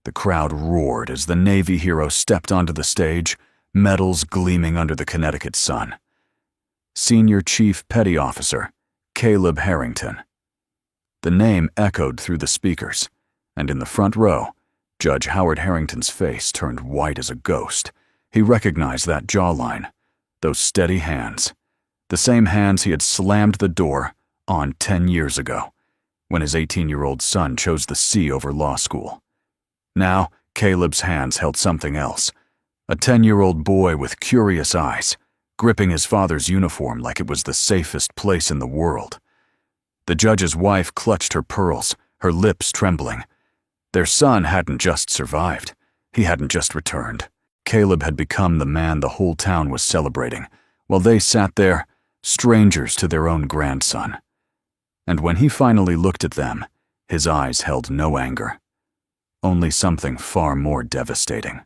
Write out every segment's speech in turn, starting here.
The crowd roared as the Navy hero stepped onto the stage, medals gleaming under the Connecticut sun. Senior Chief Petty Officer Caleb Harrington. The name echoed through the speakers, and in the front row, Judge Howard Harrington's face turned white as a ghost. He recognized that jawline, those steady hands, the same hands he had slammed the door on 10 years ago, when his 18-year-old son chose the sea over law school. Now, Caleb's hands held something else, a 10-year-old boy with curious eyes, gripping his father's uniform like it was the safest place in the world. The judge's wife clutched her pearls, her lips trembling. Their son hadn't just survived. He hadn't just returned. Caleb had become the man the whole town was celebrating, while they sat there, strangers to their own grandson. And when he finally looked at them, his eyes held no anger. Only something far more devastating.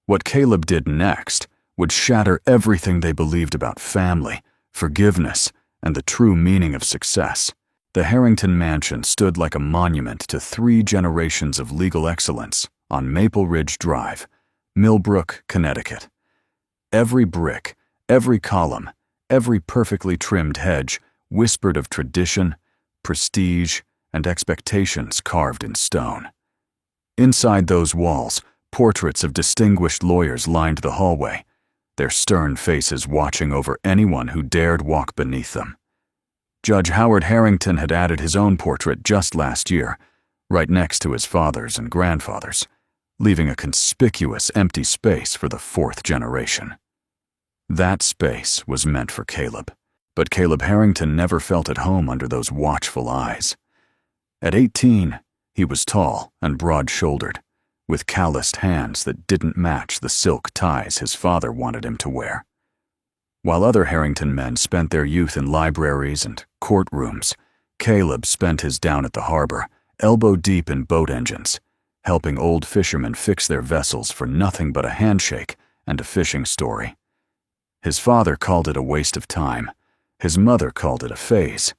What Caleb did next would shatter everything they believed about family, forgiveness, and the true meaning of success. The Harrington Mansion stood like a monument to 3 generations of legal excellence on Maple Ridge Drive, Millbrook, Connecticut. Every brick, every column, every perfectly trimmed hedge whispered of tradition, prestige, and expectations carved in stone. Inside those walls, portraits of distinguished lawyers lined the hallway, their stern faces watching over anyone who dared walk beneath them. Judge Howard Harrington had added his own portrait just last year, right next to his father's and grandfather's, leaving a conspicuous empty space for the 4th generation. That space was meant for Caleb, but Caleb Harrington never felt at home under those watchful eyes. At 18, he was tall and broad-shouldered, with calloused hands that didn't match the silk ties his father wanted him to wear. While other Harrington men spent their youth in libraries and courtrooms, Caleb spent his down at the harbor, elbow-deep in boat engines, helping old fishermen fix their vessels for nothing but a handshake and a fishing story. His father called it a waste of time. His mother called it a phase.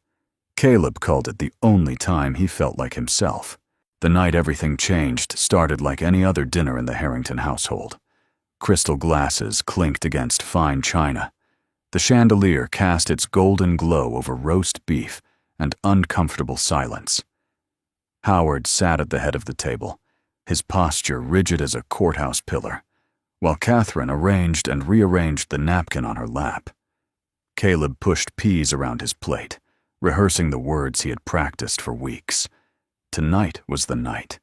Caleb called it the only time he felt like himself. The night everything changed started like any other dinner in the Harrington household. Crystal glasses clinked against fine china. The chandelier cast its golden glow over roast beef and uncomfortable silence. Howard sat at the head of the table, his posture rigid as a courthouse pillar, while Catherine arranged and rearranged the napkin on her lap. Caleb pushed peas around his plate, rehearsing the words he had practiced for weeks. Tonight was the night.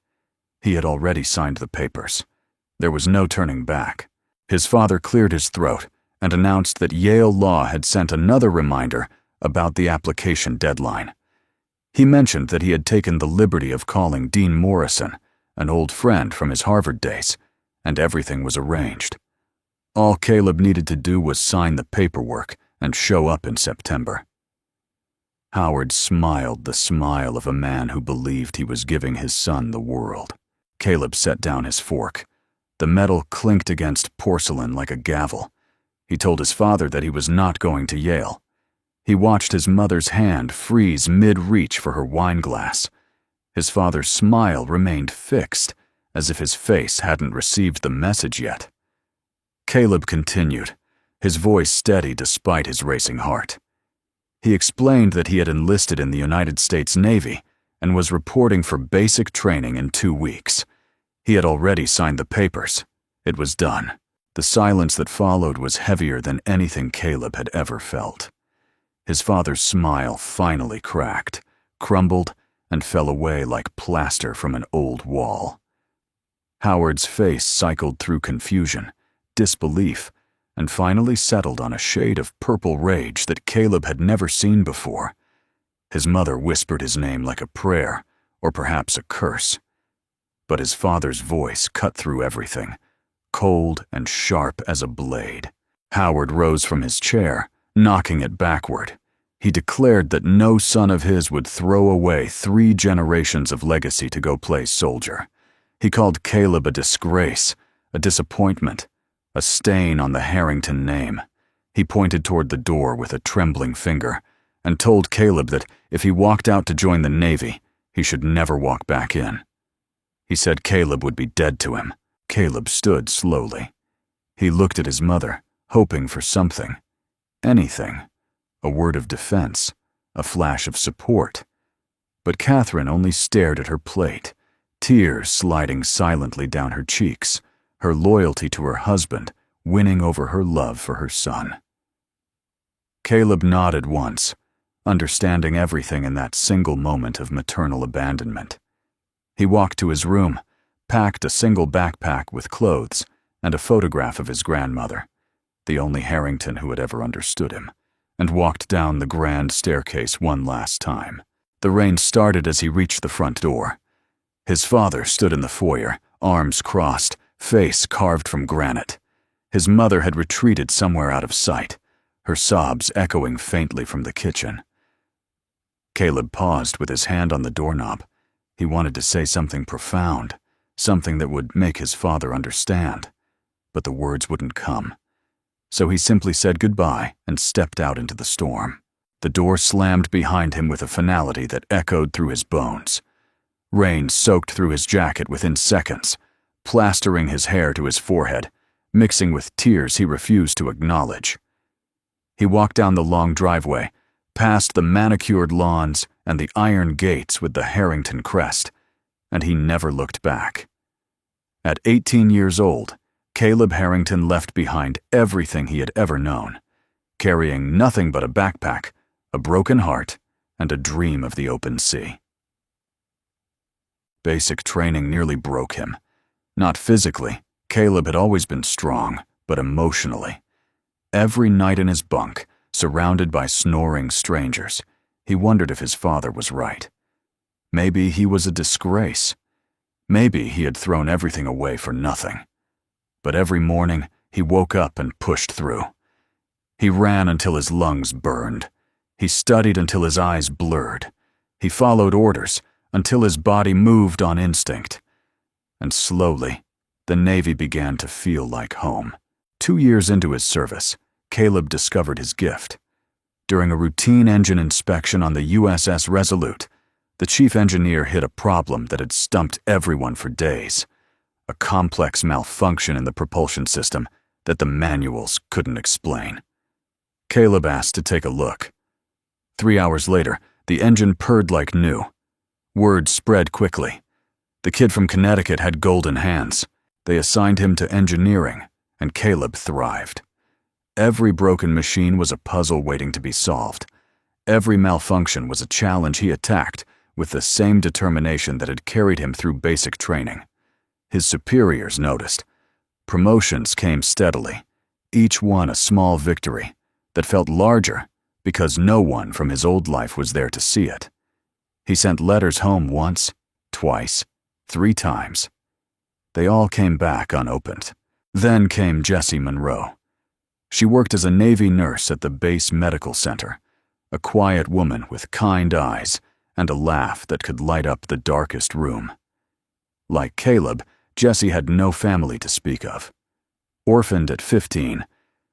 He had already signed the papers. There was no turning back. His father cleared his throat and announced that Yale Law had sent another reminder about the application deadline. He mentioned that he had taken the liberty of calling Dean Morrison, an old friend from his Harvard days, and everything was arranged. All Caleb needed to do was sign the paperwork and show up in September. Howard smiled the smile of a man who believed he was giving his son the world. Caleb set down his fork. The metal clinked against porcelain like a gavel. He told his father that he was not going to Yale. He watched his mother's hand freeze mid-reach for her wine glass. His father's smile remained fixed, as if his face hadn't received the message yet. Caleb continued, his voice steady despite his racing heart. He explained that he had enlisted in the United States Navy and was reporting for basic training in 2 weeks. He had already signed the papers. It was done. The silence that followed was heavier than anything Caleb had ever felt. His father's smile finally cracked, crumbled, and fell away like plaster from an old wall. Howard's face cycled through confusion, disbelief, and finally settled on a shade of purple rage that Caleb had never seen before. His mother whispered his name like a prayer, or perhaps a curse. But his father's voice cut through everything, cold and sharp as a blade. Howard rose from his chair, knocking it backward. He declared that no son of his would throw away 3 generations of legacy to go play soldier. He called Caleb a disgrace, a disappointment, a stain on the Harrington name. He pointed toward the door with a trembling finger and told Caleb that if he walked out to join the Navy, he should never walk back in. He said Caleb would be dead to him. Caleb stood slowly. He looked at his mother, hoping for something. Anything. A word of defense. A flash of support. But Catherine only stared at her plate, tears sliding silently down her cheeks, her loyalty to her husband winning over her love for her son. Caleb nodded once, understanding everything in that single moment of maternal abandonment. He walked to his room, packed a single backpack with clothes and a photograph of his grandmother, the only Harrington who had ever understood him, and walked down the grand staircase one last time. The rain started as he reached the front door. His father stood in the foyer, arms crossed, face carved from granite. His mother had retreated somewhere out of sight, her sobs echoing faintly from the kitchen. Caleb paused with his hand on the doorknob. He wanted to say something profound, something that would make his father understand, but the words wouldn't come. So he simply said goodbye and stepped out into the storm. The door slammed behind him with a finality that echoed through his bones. Rain soaked through his jacket within seconds, plastering his hair to his forehead, mixing with tears he refused to acknowledge. He walked down the long driveway, past the manicured lawns and the iron gates with the Harrington crest, and he never looked back. At 18 years old, Caleb Harrington left behind everything he had ever known, carrying nothing but a backpack, a broken heart, and a dream of the open sea. Basic training nearly broke him. Not physically, Caleb had always been strong, but emotionally. Every night in his bunk, surrounded by snoring strangers, he wondered if his father was right. Maybe he was a disgrace. Maybe he had thrown everything away for nothing. But every morning, he woke up and pushed through. He ran until his lungs burned. He studied until his eyes blurred. He followed orders until his body moved on instinct. And slowly, the Navy began to feel like home. 2 years into his service, Caleb discovered his gift. During a routine engine inspection on the USS Resolute, the chief engineer hit a problem that had stumped everyone for days. A complex malfunction in the propulsion system that the manuals couldn't explain. Caleb asked to take a look. 3 hours later, the engine purred like new. Word spread quickly. The kid from Connecticut had golden hands. They assigned him to engineering, and Caleb thrived. Every broken machine was a puzzle waiting to be solved. Every malfunction was a challenge he attacked with the same determination that had carried him through basic training. His superiors noticed. Promotions came steadily, each one a small victory that felt larger because no one from his old life was there to see it. He sent letters home once, twice, 3 times. They all came back unopened. Then came Jessie Monroe. She worked as a Navy nurse at the base medical center, a quiet woman with kind eyes and a laugh that could light up the darkest room. Like Caleb, Jessie had no family to speak of. Orphaned at 15,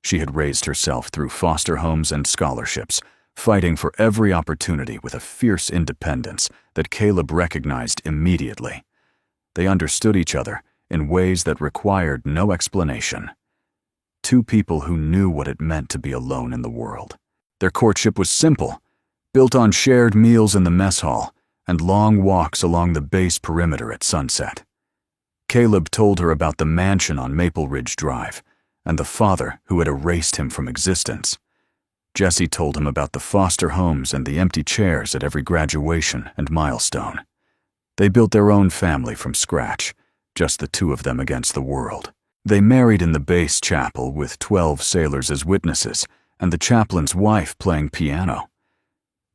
she had raised herself through foster homes and scholarships, fighting for every opportunity with a fierce independence that Caleb recognized immediately. They understood each other in ways that required no explanation. 2 people who knew what it meant to be alone in the world. Their courtship was simple, built on shared meals in the mess hall and long walks along the base perimeter at sunset. Caleb told her about the mansion on Maple Ridge Drive and the father who had erased him from existence. Jessie told him about the foster homes and the empty chairs at every graduation and milestone. They built their own family from scratch, just the 2 of them against the world. They married in the base chapel with 12 sailors as witnesses and the chaplain's wife playing piano.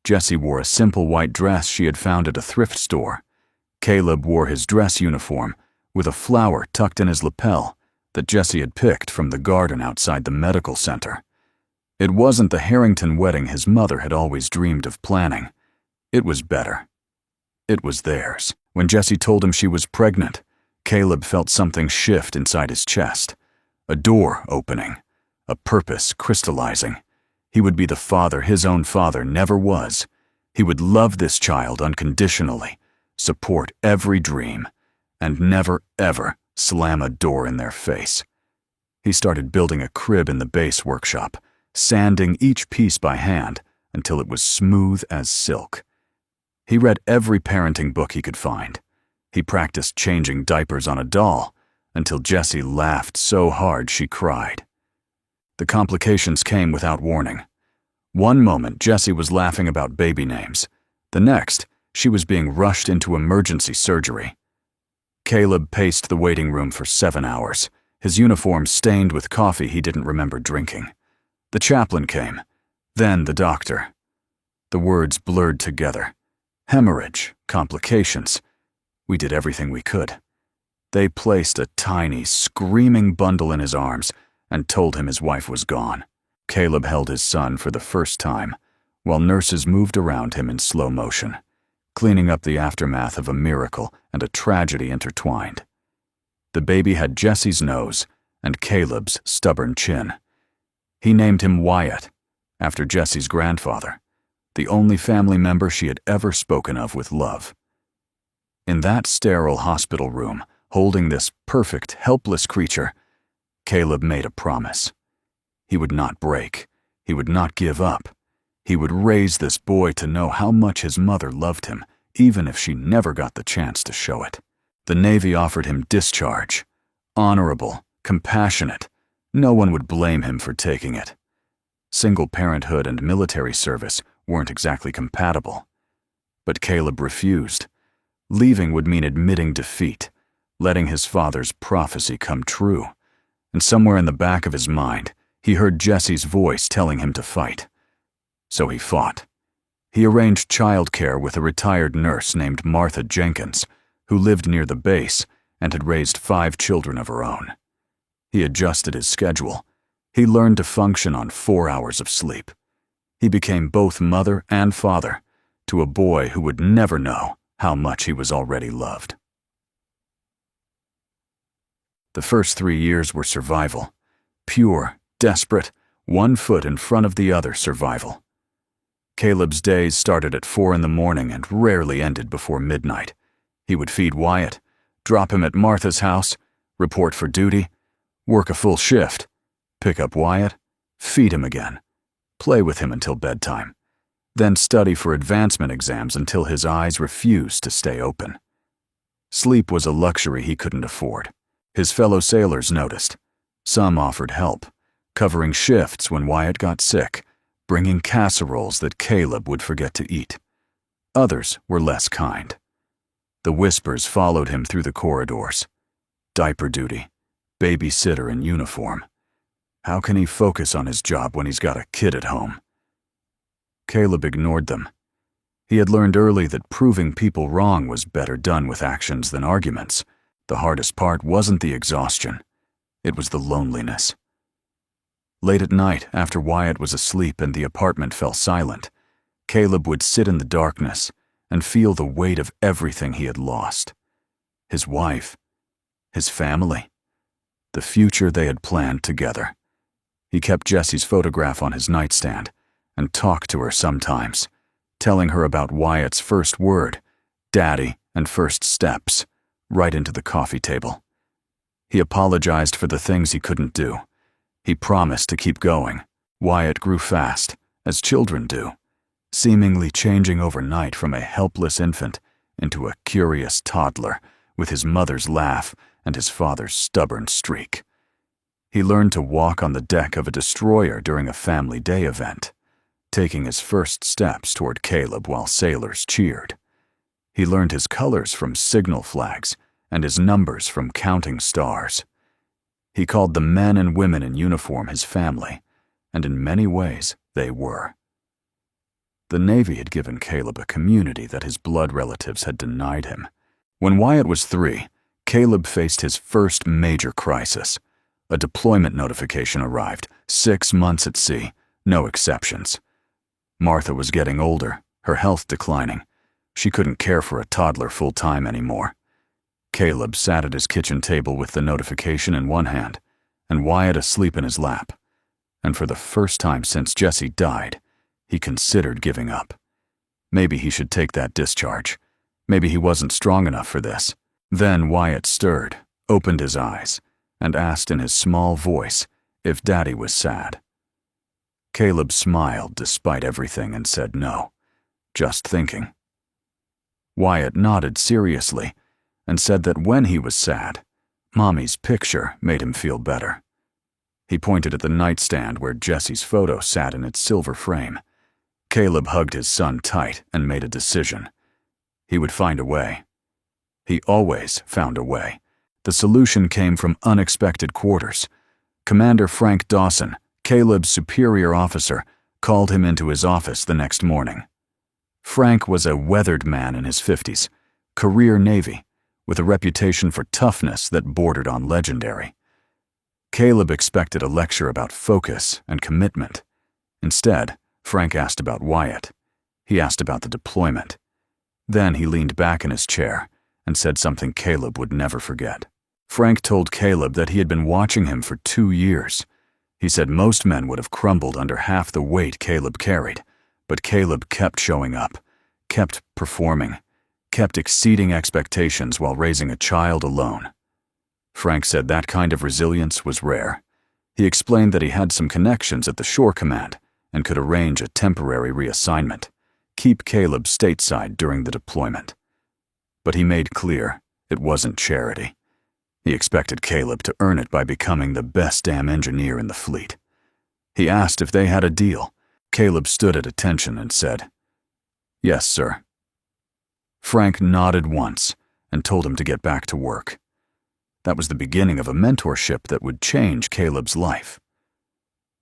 Jessie wore a simple white dress she had found at a thrift store. Caleb wore his dress uniform with a flower tucked in his lapel that Jessie had picked from the garden outside the medical center. It wasn't the Harrington wedding his mother had always dreamed of planning. It was better. It was theirs. When Jessie told him she was pregnant, Caleb felt something shift inside his chest. A door opening. A purpose crystallizing. He would be the father his own father never was. He would love this child unconditionally, support every dream, and never, ever slam a door in their face. He started building a crib in the base workshop, sanding each piece by hand until it was smooth as silk. He read every parenting book he could find. He practiced changing diapers on a doll until Jessie laughed so hard she cried. The complications came without warning. One moment, Jessie was laughing about baby names. The next, she was being rushed into emergency surgery. Caleb paced the waiting room for 7 hours, his uniform stained with coffee he didn't remember drinking. The chaplain came, then the doctor. The words blurred together. Hemorrhage, complications. We did everything we could. They placed a tiny, screaming bundle in his arms and told him his wife was gone. Caleb held his son for the first time, while nurses moved around him in slow motion, cleaning up the aftermath of a miracle and a tragedy intertwined. The baby had Jessie's nose and Caleb's stubborn chin. He named him Wyatt, after Jessie's grandfather, the only family member she had ever spoken of with love. In that sterile hospital room, holding this perfect, helpless creature, Caleb made a promise. He would not break. He would not give up. He would raise this boy to know how much his mother loved him, even if she never got the chance to show it. The Navy offered him discharge. Honorable, compassionate. No one would blame him for taking it. Single parenthood and military service weren't exactly compatible. But Caleb refused. Leaving would mean admitting defeat, letting his father's prophecy come true. And somewhere in the back of his mind, he heard Jessie's voice telling him to fight. So he fought. He arranged childcare with a retired nurse named Martha Jenkins, who lived near the base and had raised 5 children of her own. He adjusted his schedule. He learned to function on 4 hours of sleep. He became both mother and father to a boy who would never know how much he was already loved. The first 3 years were survival. Pure, desperate, 1 foot in front of the other survival. Caleb's days started at 4 in the morning and rarely ended before midnight. He would feed Wyatt, drop him at Martha's house, report for duty, work a full shift, pick up Wyatt, feed him again, play with him until bedtime, then study for advancement exams until his eyes refused to stay open. Sleep was a luxury he couldn't afford. His fellow sailors noticed. Some offered help, covering shifts when Wyatt got sick, bringing casseroles that Caleb would forget to eat. Others were less kind. The whispers followed him through the corridors. Diaper duty, babysitter in uniform. How can he focus on his job when he's got a kid at home? Caleb ignored them. He had learned early that proving people wrong was better done with actions than arguments. The hardest part wasn't the exhaustion. It was the loneliness. Late at night, after Wyatt was asleep and the apartment fell silent, Caleb would sit in the darkness and feel the weight of everything he had lost. His wife, his family, the future they had planned together. He kept Jessie's photograph on his nightstand and talked to her sometimes, telling her about Wyatt's first word, daddy, and first steps, right into the coffee table. He apologized for the things he couldn't do. He promised to keep going. Wyatt grew fast, as children do, seemingly changing overnight from a helpless infant into a curious toddler with his mother's laugh and his father's stubborn streak. He learned to walk on the deck of a destroyer during a family day event, taking his first steps toward Caleb while sailors cheered. He learned his colors from signal flags and his numbers from counting stars. He called the men and women in uniform his family, and in many ways they were. The Navy had given Caleb a community that his blood relatives had denied him. When Wyatt was 3, Caleb faced his first major crisis. A deployment notification arrived, 6 months at sea, no exceptions. Martha was getting older, her health declining. She couldn't care for a toddler full-time anymore. Caleb sat at his kitchen table with the notification in one hand, and Wyatt asleep in his lap. And for the first time since Jessie died, he considered giving up. Maybe he should take that discharge. Maybe he wasn't strong enough for this. Then Wyatt stirred, opened his eyes, and asked in his small voice if Daddy was sad. Caleb smiled despite everything and said no, just thinking. Wyatt nodded seriously and said that when he was sad, Mommy's picture made him feel better. He pointed at the nightstand where Jessie's photo sat in its silver frame. Caleb hugged his son tight and made a decision. He would find a way. He always found a way. The solution came from unexpected quarters. Commander Frank Dawson, Caleb's superior officer, called him into his office the next morning. Frank was a weathered man in his 50s, career Navy, with a reputation for toughness that bordered on legendary. Caleb expected a lecture about focus and commitment. Instead, Frank asked about Wyatt. He asked about the deployment. Then he leaned back in his chair and said something Caleb would never forget. Frank told Caleb that he had been watching him for 2 years. He said most men would have crumbled under half the weight Caleb carried, but Caleb kept showing up, kept performing, kept exceeding expectations while raising a child alone. Frank said that kind of resilience was rare. He explained that he had some connections at the Shore Command and could arrange a temporary reassignment, keep Caleb stateside during the deployment. But he made clear it wasn't charity. He expected Caleb to earn it by becoming the best damn engineer in the fleet. He asked if they had a deal. Caleb stood at attention and said, "Yes, sir." Frank nodded once and told him to get back to work. That was the beginning of a mentorship that would change Caleb's life.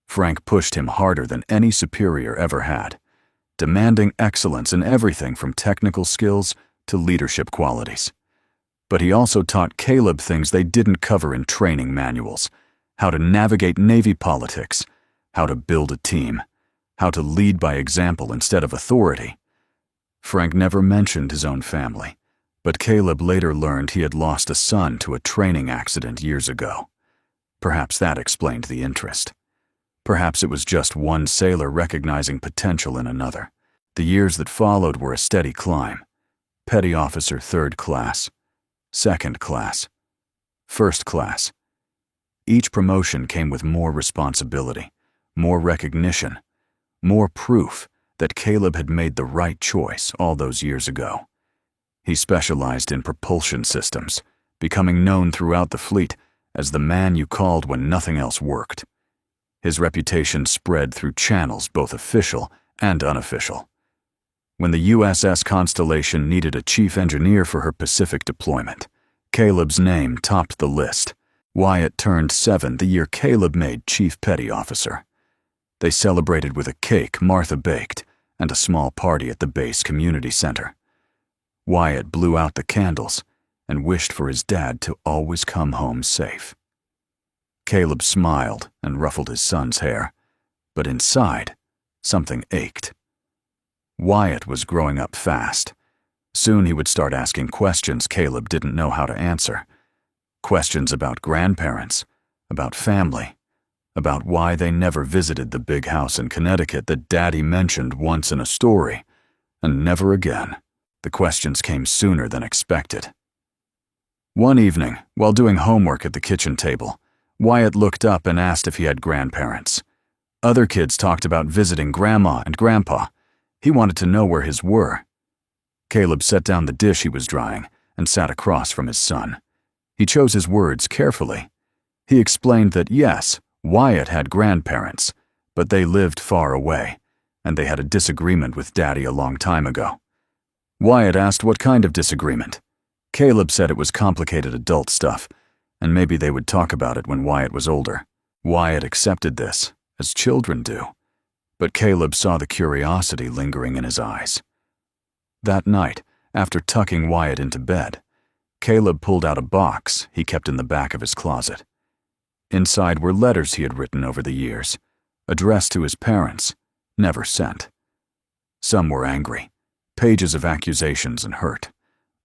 Frank pushed him harder than any superior ever had, demanding excellence in everything from technical skills to leadership qualities. But he also taught Caleb things they didn't cover in training manuals: how to navigate Navy politics, how to build a team, how to lead by example instead of authority. Frank never mentioned his own family, but Caleb later learned he had lost a son to a training accident years ago. Perhaps that explained the interest. Perhaps it was just one sailor recognizing potential in another. The years that followed were a steady climb. Petty officer 3rd class, 2nd class, 1st class. Each promotion came with more responsibility, more recognition, more proof that Caleb had made the right choice all those years ago. He specialized in propulsion systems, becoming known throughout the fleet as the man you called when nothing else worked. His reputation spread through channels both official and unofficial. When the USS Constellation needed a chief engineer for her Pacific deployment, Caleb's name topped the list. Wyatt turned 7 the year Caleb made chief petty officer. They celebrated with a cake Martha baked and a small party at the base community center. Wyatt blew out the candles and wished for his dad to always come home safe. Caleb smiled and ruffled his son's hair, but inside, something ached. Wyatt was growing up fast. Soon he would start asking questions Caleb didn't know how to answer. Questions about grandparents, about family, about why they never visited the big house in Connecticut that Daddy mentioned once in a story, and never again. The questions came sooner than expected. One evening, while doing homework at the kitchen table, Wyatt looked up and asked if he had grandparents. Other kids talked about visiting Grandma and Grandpa. He wanted to know where his were. Caleb set down the dish he was drying and sat across from his son. He chose his words carefully. He explained that yes, Wyatt had grandparents, but they lived far away, and they had a disagreement with Daddy a long time ago. Wyatt asked what kind of disagreement. Caleb said it was complicated adult stuff, and maybe they would talk about it when Wyatt was older. Wyatt accepted this, as children do, but Caleb saw the curiosity lingering in his eyes. That night, after tucking Wyatt into bed, Caleb pulled out a box he kept in the back of his closet. Inside were letters he had written over the years, addressed to his parents, never sent. Some were angry, pages of accusations and hurt.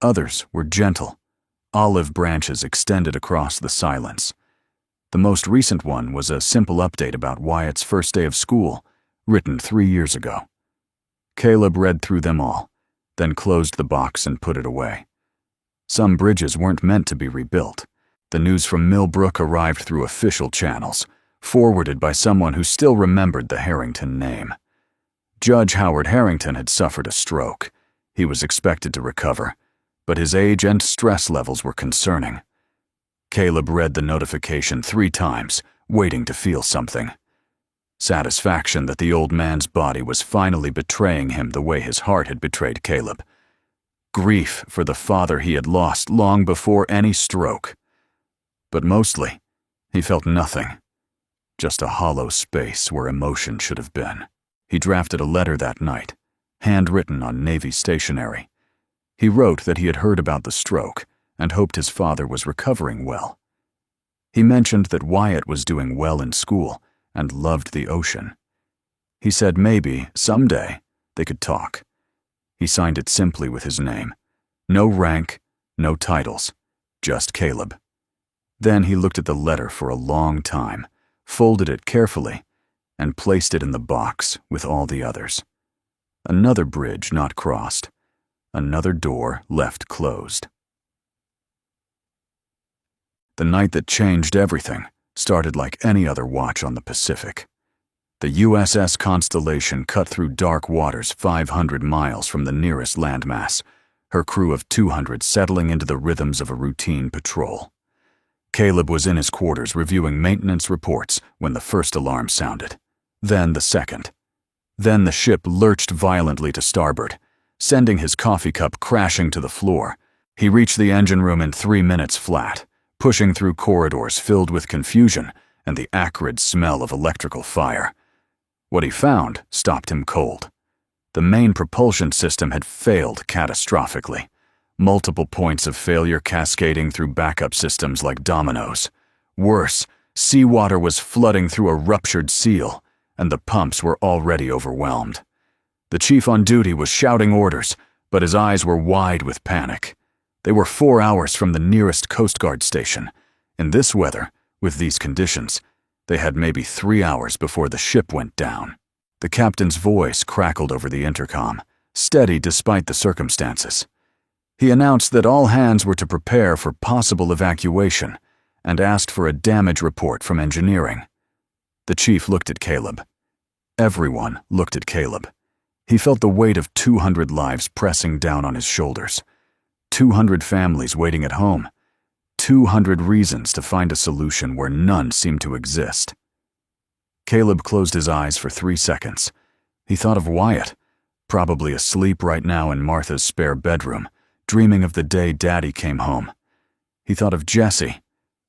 Others were gentle, olive branches extended across the silence. The most recent one was a simple update about Wyatt's first day of school, written 3 years ago. Caleb read through them all, then closed the box and put it away. Some bridges weren't meant to be rebuilt. The news from Millbrook arrived through official channels, forwarded by someone who still remembered the Harrington name. Judge Howard Harrington had suffered a stroke. He was expected to recover, but his age and stress levels were concerning. Caleb read the notification 3 times, waiting to feel something. Satisfaction that the old man's body was finally betraying him the way his heart had betrayed Caleb. Grief for the father he had lost long before any stroke. But mostly, he felt nothing. Just a hollow space where emotion should have been. He drafted a letter that night, handwritten on Navy stationery. He wrote that he had heard about the stroke and hoped his father was recovering well. He mentioned that Wyatt was doing well in school and loved the ocean. He said maybe, someday, they could talk. He signed it simply with his name. No rank, no titles, just Caleb. Then he looked at the letter for a long time, folded it carefully, and placed it in the box with all the others. Another bridge not crossed. Another door left closed. The night that changed everything started like any other watch on the Pacific. The USS Constellation cut through dark waters 500 miles from the nearest landmass, her crew of 200 settling into the rhythms of a routine patrol. Caleb was in his quarters reviewing maintenance reports when the first alarm sounded. Then the second. Then the ship lurched violently to starboard, sending his coffee cup crashing to the floor. He reached the engine room in 3 minutes flat, pushing through corridors filled with confusion and the acrid smell of electrical fire. What he found stopped him cold. The main propulsion system had failed catastrophically, multiple points of failure cascading through backup systems like dominoes. Worse, seawater was flooding through a ruptured seal, and the pumps were already overwhelmed. The chief on duty was shouting orders, but his eyes were wide with panic. They were 4 hours from the nearest Coast Guard station. In this weather, with these conditions, they had maybe 3 hours before the ship went down. The captain's voice crackled over the intercom, steady despite the circumstances. He announced that all hands were to prepare for possible evacuation and asked for a damage report from engineering. The chief looked at Caleb. Everyone looked at Caleb. He felt the weight of 200 lives pressing down on his shoulders. 200 families waiting at home. 200 reasons to find a solution where none seemed to exist. Caleb closed his eyes for 3 seconds. He thought of Wyatt, probably asleep right now in Martha's spare bedroom, dreaming of the day Daddy came home. He thought of Jessie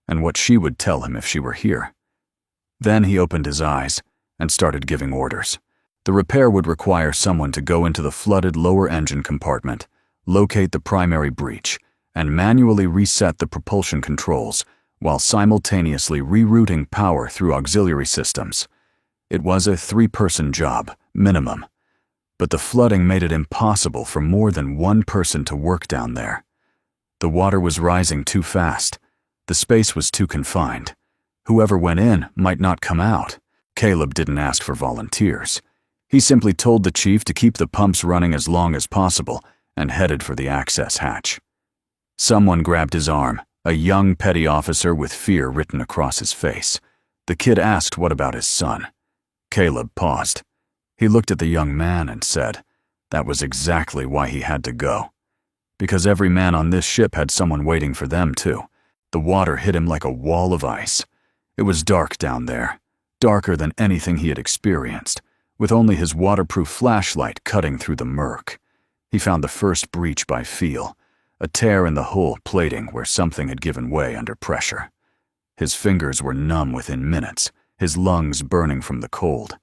and what she would tell him if she were here. Then he opened his eyes and started giving orders. The repair would require someone to go into the flooded lower engine compartment, locate the primary breach, and manually reset the propulsion controls while simultaneously rerouting power through auxiliary systems. It was a 3-person job, minimum, but the flooding made it impossible for more than 1 person to work down there. The water was rising too fast. The space was too confined. Whoever went in might not come out. Caleb didn't ask for volunteers. He simply told the chief to keep the pumps running as long as possible and headed for the access hatch. Someone grabbed his arm, a young petty officer with fear written across his face. The kid asked what about his son. Caleb paused. He looked at the young man and said that was exactly why he had to go. Because every man on this ship had someone waiting for them too. The water hit him like a wall of ice. It was dark down there, darker than anything he had experienced, with only his waterproof flashlight cutting through the murk. He found the first breach by feel, a tear in the hull plating where something had given way under pressure. His fingers were numb within minutes, his lungs burning from the cold.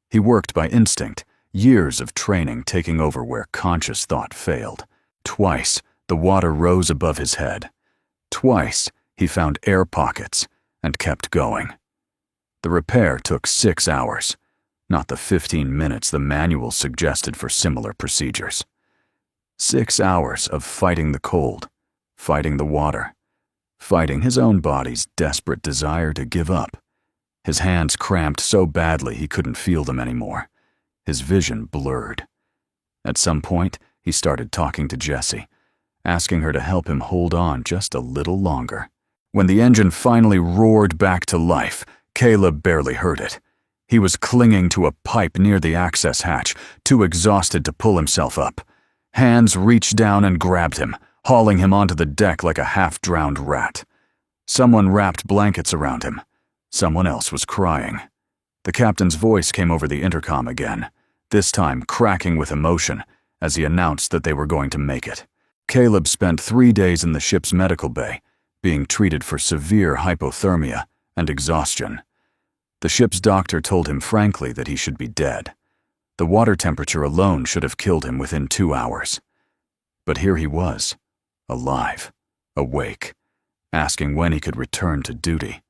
He worked by instinct, years of training taking over where conscious thought failed. Twice, the water rose above his head. Twice, he found air pockets and kept going. The repair took 6 hours, not the 15 minutes the manual suggested for similar procedures. 6 hours of fighting the cold, fighting the water, fighting his own body's desperate desire to give up. His hands cramped so badly he couldn't feel them anymore. His vision blurred. At some point, he started talking to Jessie, asking her to help him hold on just a little longer. When the engine finally roared back to life, Caleb barely heard it. He was clinging to a pipe near the access hatch, too exhausted to pull himself up. Hands reached down and grabbed him, hauling him onto the deck like a half-drowned rat. Someone wrapped blankets around him. Someone else was crying. The captain's voice came over the intercom again, this time cracking with emotion as he announced that they were going to make it. Caleb spent 3 days in the ship's medical bay, being treated for severe hypothermia and exhaustion. The ship's doctor told him frankly that he should be dead. The water temperature alone should have killed him within 2 hours. But here he was, alive, awake, asking when he could return to duty.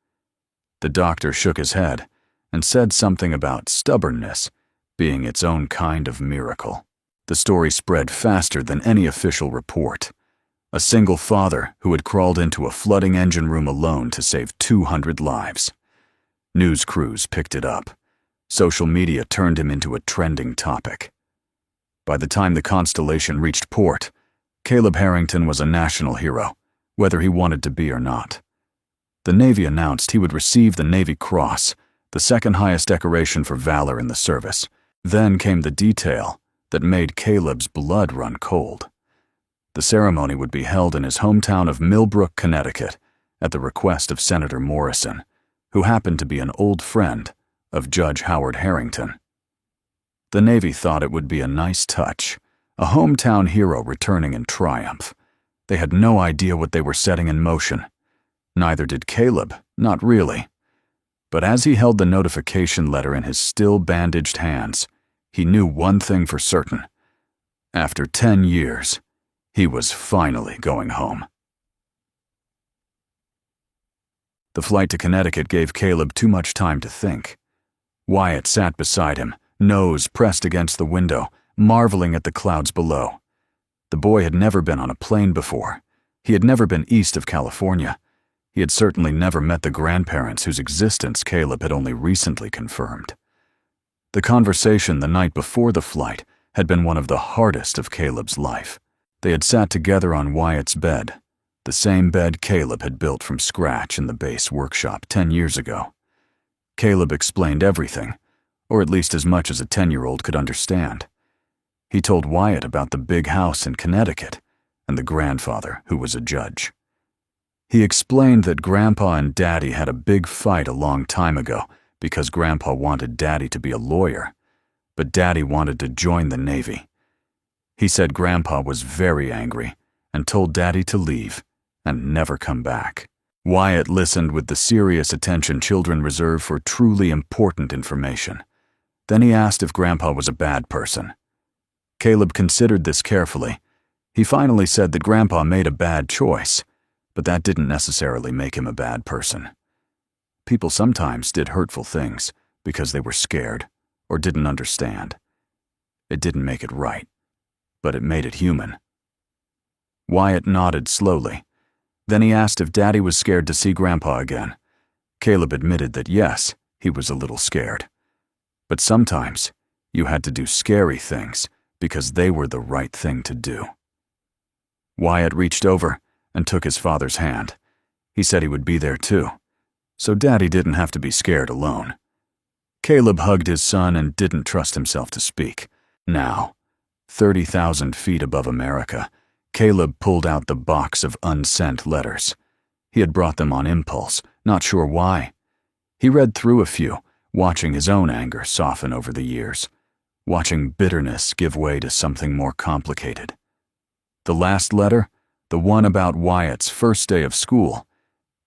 The doctor shook his head and said something about stubbornness being its own kind of miracle. The story spread faster than any official report. A single father who had crawled into a flooding engine room alone to save 200 lives. News crews picked it up. Social media turned him into a trending topic. By the time the Constellation reached port, Caleb Harrington was a national hero, whether he wanted to be or not. The Navy announced he would receive the Navy Cross, the second highest decoration for valor in the service. Then came the detail that made Caleb's blood run cold. The ceremony would be held in his hometown of Millbrook, Connecticut, at the request of Senator Morrison, who happened to be an old friend of Judge Howard Harrington. The Navy thought it would be a nice touch, a hometown hero returning in triumph. They had no idea what they were setting in motion. Neither did Caleb, not really. But as he held the notification letter in his still bandaged hands, he knew one thing for certain. After 10 years, he was finally going home. The flight to Connecticut gave Caleb too much time to think. Wyatt sat beside him, nose pressed against the window, marveling at the clouds below. The boy had never been on a plane before. He had never been east of California. He had certainly never met the grandparents whose existence Caleb had only recently confirmed. The conversation the night before the flight had been one of the hardest of Caleb's life. They had sat together on Wyatt's bed, the same bed Caleb had built from scratch in the base workshop 10 years ago. Caleb explained everything, or at least as much as a 10-year-old could understand. He told Wyatt about the big house in Connecticut and the grandfather who was a judge. He explained that Grandpa and Daddy had a big fight a long time ago because Grandpa wanted Daddy to be a lawyer, but Daddy wanted to join the Navy. He said Grandpa was very angry and told Daddy to leave and never come back. Wyatt listened with the serious attention children reserve for truly important information. Then he asked if Grandpa was a bad person. Caleb considered this carefully. He finally said that Grandpa made a bad choice, but that didn't necessarily make him a bad person. People sometimes did hurtful things because they were scared or didn't understand. It didn't make it right, but it made it human. Wyatt nodded slowly. Then he asked if Daddy was scared to see Grandpa again. Caleb admitted that yes, he was a little scared. But sometimes you had to do scary things because they were the right thing to do. Wyatt reached over and took his father's hand. He said he would be there too, so Daddy didn't have to be scared alone. Caleb hugged his son and didn't trust himself to speak. Now, 30,000 feet above America, Caleb pulled out the box of unsent letters. He had brought them on impulse, not sure why. He read through a few, watching his own anger soften over the years, watching bitterness give way to something more complicated. The last letter, the one about Wyatt's first day of school,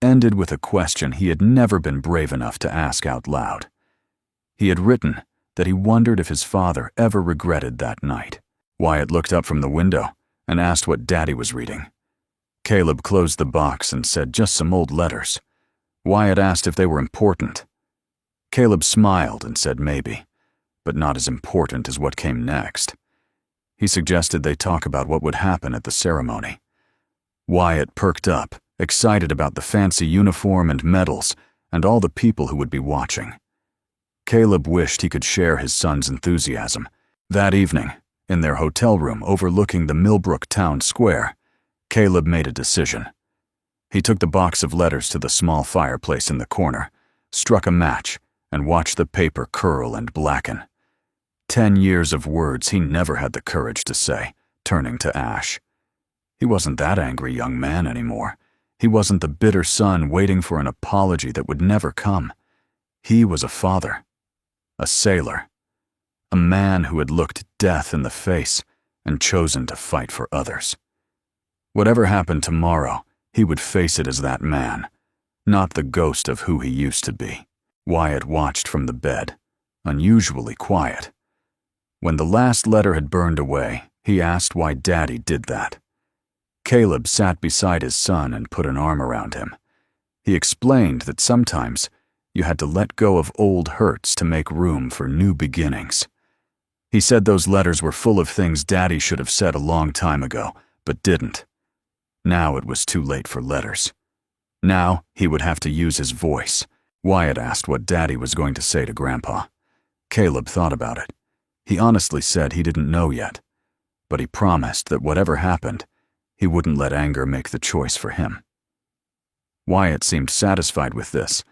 ended with a question he had never been brave enough to ask out loud. He had written that he wondered if his father ever regretted that night. Wyatt looked up from the window and asked what Daddy was reading. Caleb closed the box and said just some old letters. Wyatt asked if they were important. Caleb smiled and said maybe, but not as important as what came next. He suggested they talk about what would happen at the ceremony. Wyatt perked up, excited about the fancy uniform and medals and all the people who would be watching. Caleb wished he could share his son's enthusiasm. That evening, in their hotel room overlooking the Millbrook town square, Caleb made a decision. He took the box of letters to the small fireplace in the corner, struck a match, and watched the paper curl and blacken. 10 years of words he never had the courage to say, turning to ash. He wasn't that angry young man anymore. He wasn't the bitter son waiting for an apology that would never come. He was a father, a sailor, a man who had looked death in the face and chosen to fight for others. Whatever happened tomorrow, he would face it as that man, not the ghost of who he used to be. Wyatt watched from the bed, unusually quiet. When the last letter had burned away, he asked why Daddy did that. Caleb sat beside his son and put an arm around him. He explained that sometimes you had to let go of old hurts to make room for new beginnings. He said those letters were full of things Daddy should have said a long time ago, but didn't. Now it was too late for letters. Now he would have to use his voice. Wyatt asked what Daddy was going to say to Grandpa. Caleb thought about it. He honestly said he didn't know yet, but he promised that whatever happened, he wouldn't let anger make the choice for him. Wyatt seemed satisfied with this.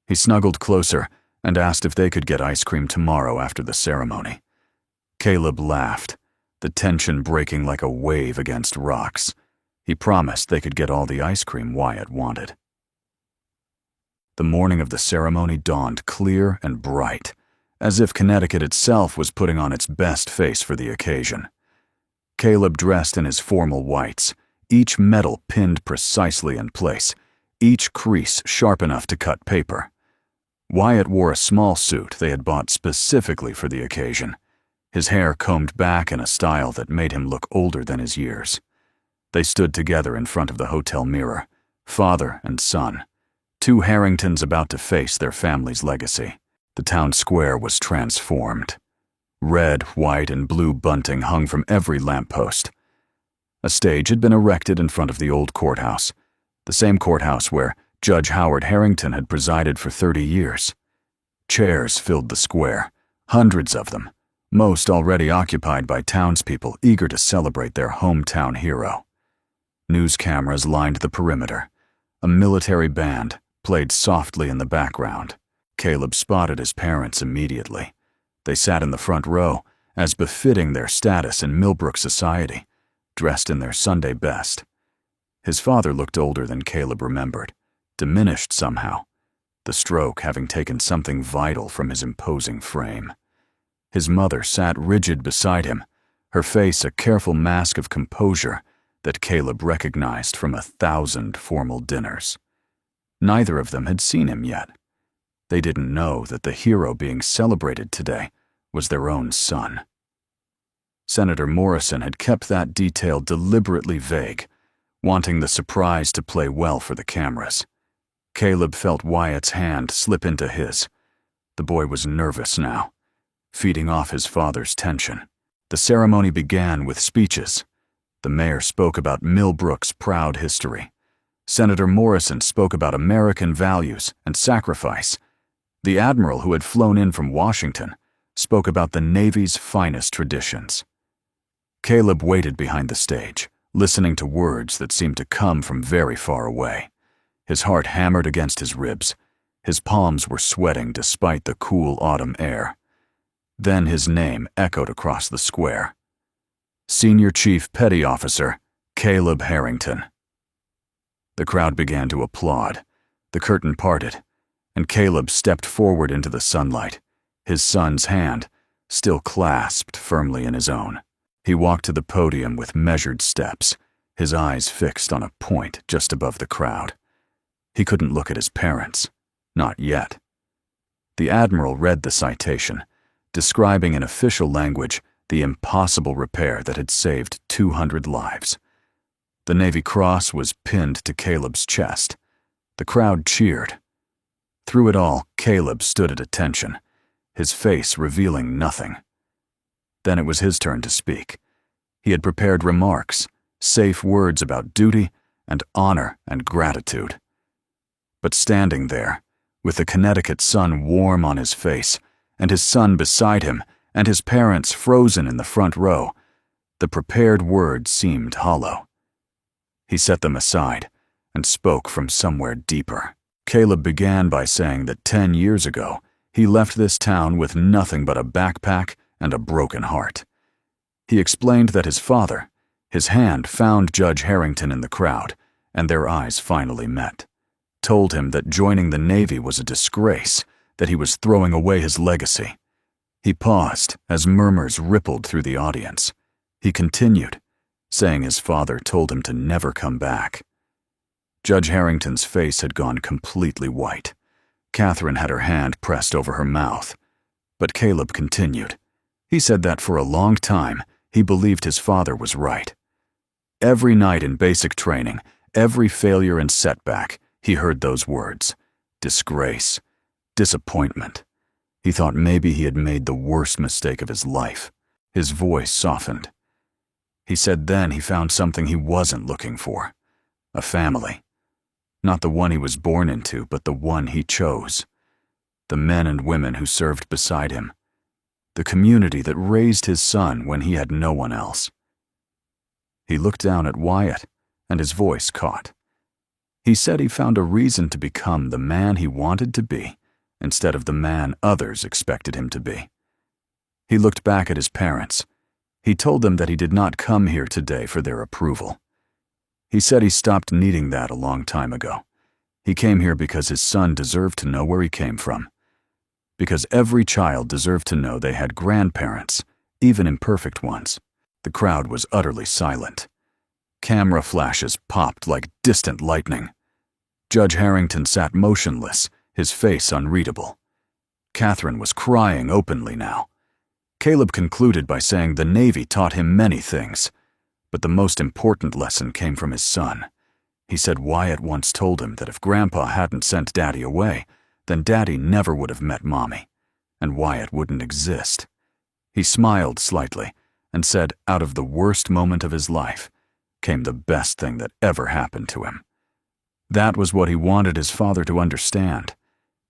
He snuggled closer and asked if they could get ice cream tomorrow after the ceremony. Caleb laughed, the tension breaking like a wave against rocks. He promised they could get all the ice cream Wyatt wanted. The morning of the ceremony dawned clear and bright, as if Connecticut itself was putting on its best face for the occasion. Caleb dressed in his formal whites, each medal pinned precisely in place, each crease sharp enough to cut paper. Wyatt wore a small suit they had bought specifically for the occasion, his hair combed back in a style that made him look older than his years. They stood together in front of the hotel mirror, father and son, two Harringtons about to face their family's legacy. The town square was transformed. Red, white, and blue bunting hung from every lamppost. A stage had been erected in front of the old courthouse, the same courthouse where Judge Howard Harrington had presided for 30 years. Chairs filled the square, hundreds of them, most already occupied by townspeople eager to celebrate their hometown hero. News cameras lined the perimeter. A military band played softly in the background. Caleb spotted his parents immediately. They sat in the front row, as befitting their status in Millbrook society, dressed in their Sunday best. His father looked older than Caleb remembered, diminished somehow, the stroke having taken something vital from his imposing frame. His mother sat rigid beside him, her face a careful mask of composure that Caleb recognized from 1,000 formal dinners. Neither of them had seen him yet. They didn't know that the hero being celebrated today was their own son. Senator Morrison had kept that detail deliberately vague, wanting the surprise to play well for the cameras. Caleb felt Wyatt's hand slip into his. The boy was nervous now, feeding off his father's tension. The ceremony began with speeches. The mayor spoke about Millbrook's proud history. Senator Morrison spoke about American values and sacrifice. The admiral who had flown in from Washington spoke about the Navy's finest traditions. Caleb waited behind the stage, listening to words that seemed to come from very far away. His heart hammered against his ribs. His palms were sweating despite the cool autumn air. Then his name echoed across the square. Senior Chief Petty Officer Caleb Harrington. The crowd began to applaud. The curtain parted, and Caleb stepped forward into the sunlight, his son's hand still clasped firmly in his own. He walked to the podium with measured steps, his eyes fixed on a point just above the crowd. He couldn't look at his parents, not yet. The admiral read the citation, describing in official language the impossible repair that had saved 200 lives. The Navy Cross was pinned to Caleb's chest. The crowd cheered. Through it all, Caleb stood at attention, his face revealing nothing. Then it was his turn to speak. He had prepared remarks, safe words about duty and honor and gratitude. But standing there, with the Connecticut sun warm on his face, and his son beside him, and his parents frozen in the front row, the prepared words seemed hollow. He set them aside and spoke from somewhere deeper. Caleb began by saying that 10 years ago, he left this town with nothing but a backpack and a broken heart. He explained that his father, his hand found Judge Harrington in the crowd, and their eyes finally met. Told him that joining the Navy was a disgrace, that he was throwing away his legacy. He paused as murmurs rippled through the audience. He continued, saying his father told him to never come back. Judge Harrington's face had gone completely white. Catherine had her hand pressed over her mouth. But Caleb continued. He said that for a long time, he believed his father was right. Every night in basic training, every failure and setback, he heard those words: disgrace, disappointment. He thought maybe he had made the worst mistake of his life. His voice softened. He said then he found something he wasn't looking for: a family. Not the one he was born into, but the one he chose. The men and women who served beside him. The community that raised his son when he had no one else. He looked down at Wyatt, and his voice caught. He said he found a reason to become the man he wanted to be, instead of the man others expected him to be. He looked back at his parents. He told them that he did not come here today for their approval. He said he stopped needing that a long time ago. He came here because his son deserved to know where he came from. Because every child deserved to know they had grandparents, even imperfect ones. The crowd was utterly silent. Camera flashes popped like distant lightning. Judge Harrington sat motionless, his face unreadable. Catherine was crying openly now. Caleb concluded by saying the Navy taught him many things, but the most important lesson came from his son. He said Wyatt once told him that if Grandpa hadn't sent Daddy away, then Daddy never would have met Mommy, and Wyatt wouldn't exist. He smiled slightly and said out of the worst moment of his life came the best thing that ever happened to him. That was what he wanted his father to understand.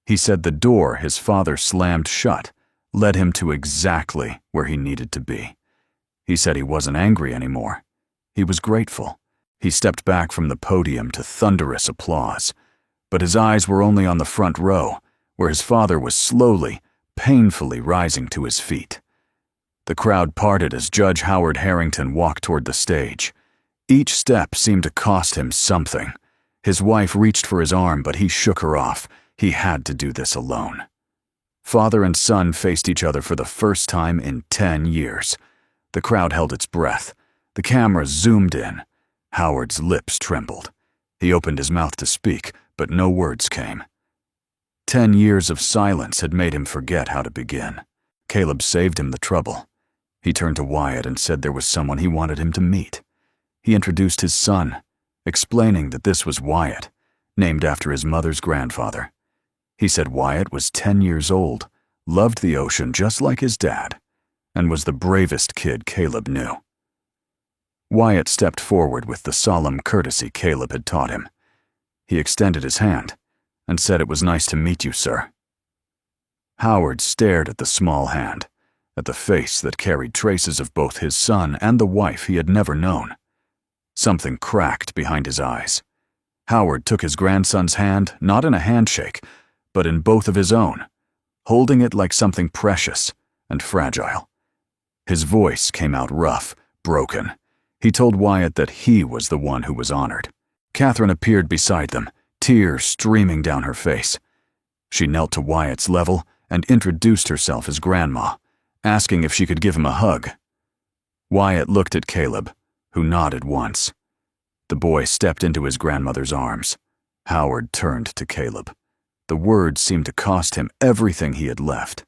He said the door his father slammed shut led him to exactly where he needed to be. He said he wasn't angry anymore. He was grateful. He stepped back from the podium to thunderous applause, but his eyes were only on the front row, where his father was slowly, painfully rising to his feet. The crowd parted as Judge Howard Harrington walked toward the stage. Each step seemed to cost him something. His wife reached for his arm, but he shook her off. He had to do this alone. Father and son faced each other for the first time in 10 years. The crowd held its breath. The camera zoomed in. Howard's lips trembled. He opened his mouth to speak, but no words came. 10 years of silence had made him forget how to begin. Caleb saved him the trouble. He turned to Wyatt and said there was someone he wanted him to meet. He introduced his son, explaining that this was Wyatt, named after his mother's grandfather. He said Wyatt was 10 years old, loved the ocean just like his dad, and was the bravest kid Caleb knew. Wyatt stepped forward with the solemn courtesy Caleb had taught him. He extended his hand and said it was nice to meet you, sir. Howard stared at the small hand, at the face that carried traces of both his son and the wife he had never known. Something cracked behind his eyes. Howard took his grandson's hand, not in a handshake, but in both of his own, holding it like something precious and fragile. His voice came out rough, broken. He told Wyatt that he was the one who was honored. Catherine appeared beside them, tears streaming down her face. She knelt to Wyatt's level and introduced herself as Grandma, asking if she could give him a hug. Wyatt looked at Caleb, who nodded once. The boy stepped into his grandmother's arms. Howard turned to Caleb. The words seemed to cost him everything he had left.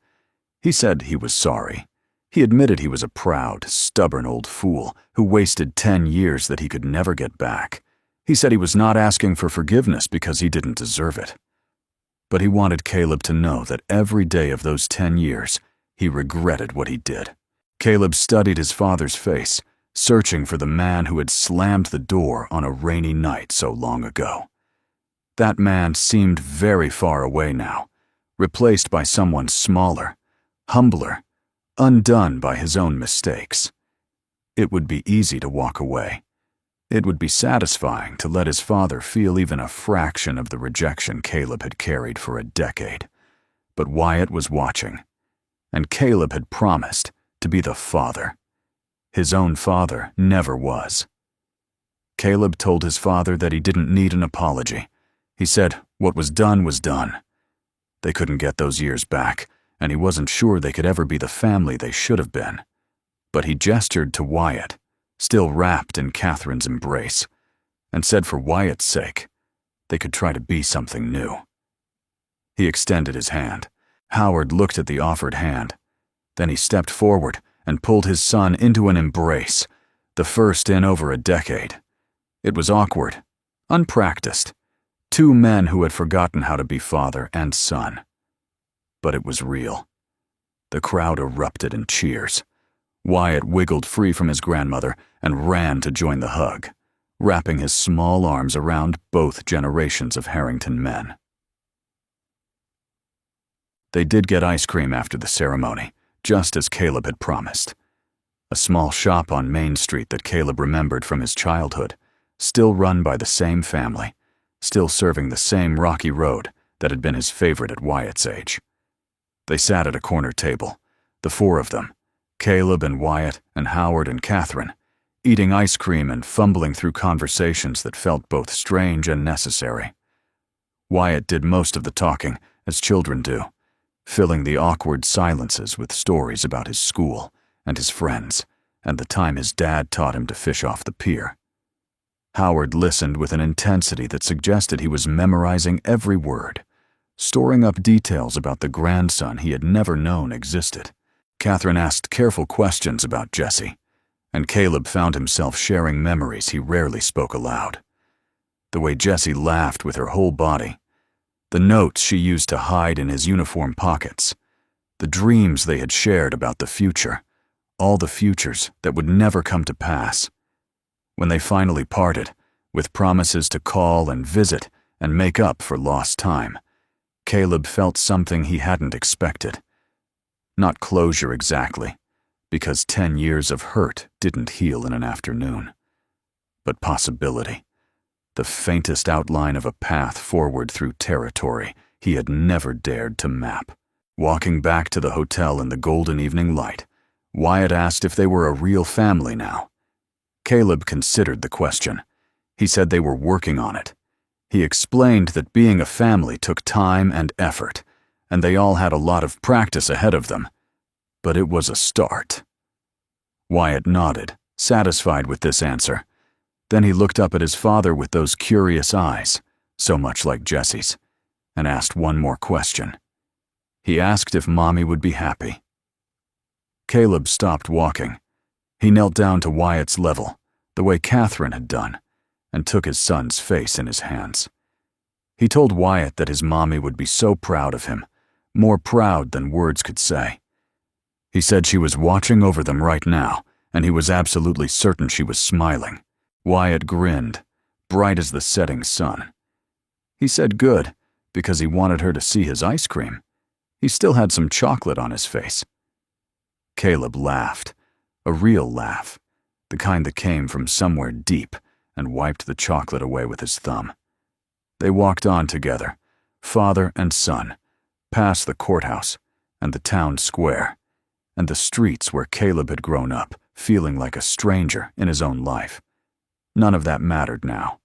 He said he was sorry. He admitted he was a proud, stubborn old fool who wasted 10 years that he could never get back. He said he was not asking for forgiveness because he didn't deserve it. But he wanted Caleb to know that every day of those 10 years, he regretted what he did. Caleb studied his father's face, searching for the man who had slammed the door on a rainy night so long ago. That man seemed very far away now, replaced by someone smaller, humbler, undone by his own mistakes. It would be easy to walk away. It would be satisfying to let his father feel even a fraction of the rejection Caleb had carried for a decade. But Wyatt was watching, and Caleb had promised to be the father. His own father never was. Caleb told his father that he didn't need an apology. He said what was done was done. They couldn't get those years back, and he wasn't sure they could ever be the family they should have been. But he gestured to Wyatt, still wrapped in Catherine's embrace, and said for Wyatt's sake, they could try to be something new. He extended his hand. Howard looked at the offered hand. Then he stepped forward and pulled his son into an embrace, the first in over a decade. It was awkward, unpracticed. Two men who had forgotten how to be father and son. But it was real. The crowd erupted in cheers. Wyatt wiggled free from his grandmother and ran to join the hug, wrapping his small arms around both generations of Harrington men. They did get ice cream after the ceremony, just as Caleb had promised. A small shop on Main Street that Caleb remembered from his childhood, still run by the same family, still serving the same rocky road that had been his favorite at Wyatt's age. They sat at a corner table, the four of them, Caleb and Wyatt and Howard and Catherine, eating ice cream and fumbling through conversations that felt both strange and necessary. Wyatt did most of the talking, as children do, filling the awkward silences with stories about his school and his friends and the time his dad taught him to fish off the pier. Howard listened with an intensity that suggested he was memorizing every word, storing up details about the grandson he had never known existed. Catherine asked careful questions about Jesse, and Caleb found himself sharing memories he rarely spoke aloud. The way Jessie laughed with her whole body, the notes she used to hide in his uniform pockets, the dreams they had shared about the future, all the futures that would never come to pass. When they finally parted, with promises to call and visit and make up for lost time, Caleb felt something he hadn't expected. Not closure exactly, because 10 years of hurt didn't heal in an afternoon, but possibility, the faintest outline of a path forward through territory he had never dared to map. Walking back to the hotel in the golden evening light, Wyatt asked if they were a real family now. Caleb considered the question. He said they were working on it. He explained that being a family took time and effort, and they all had a lot of practice ahead of them. But it was a start. Wyatt nodded, satisfied with this answer. Then he looked up at his father with those curious eyes, so much like Jesse's, and asked one more question. He asked if Mommy would be happy. Caleb stopped walking. He knelt down to Wyatt's level, the way Catherine had done, and took his son's face in his hands. He told Wyatt that his mommy would be so proud of him, more proud than words could say. He said she was watching over them right now, and he was absolutely certain she was smiling. Wyatt grinned, bright as the setting sun. He said good, because he wanted her to see his ice cream. He still had some chocolate on his face. Caleb laughed, a real laugh, the kind that came from somewhere deep, and wiped the chocolate away with his thumb. They walked on together, father and son, past the courthouse and the town square, and the streets where Caleb had grown up, feeling like a stranger in his own life. None of that mattered now.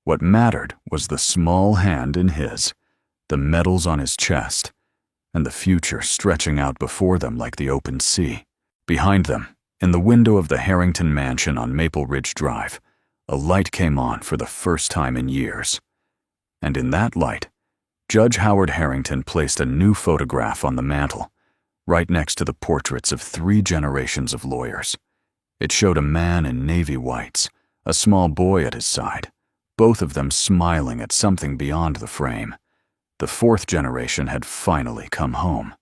What mattered was the small hand in his, the medals on his chest, and the future stretching out before them like the open sea. Behind them, in the window of the Harrington mansion on Maple Ridge Drive, a light came on for the first time in years. And in that light, Judge Howard Harrington placed a new photograph on the mantel, right next to the portraits of 3 generations of lawyers. It showed a man in navy whites, a small boy at his side, both of them smiling at something beyond the frame. The 4th generation had finally come home.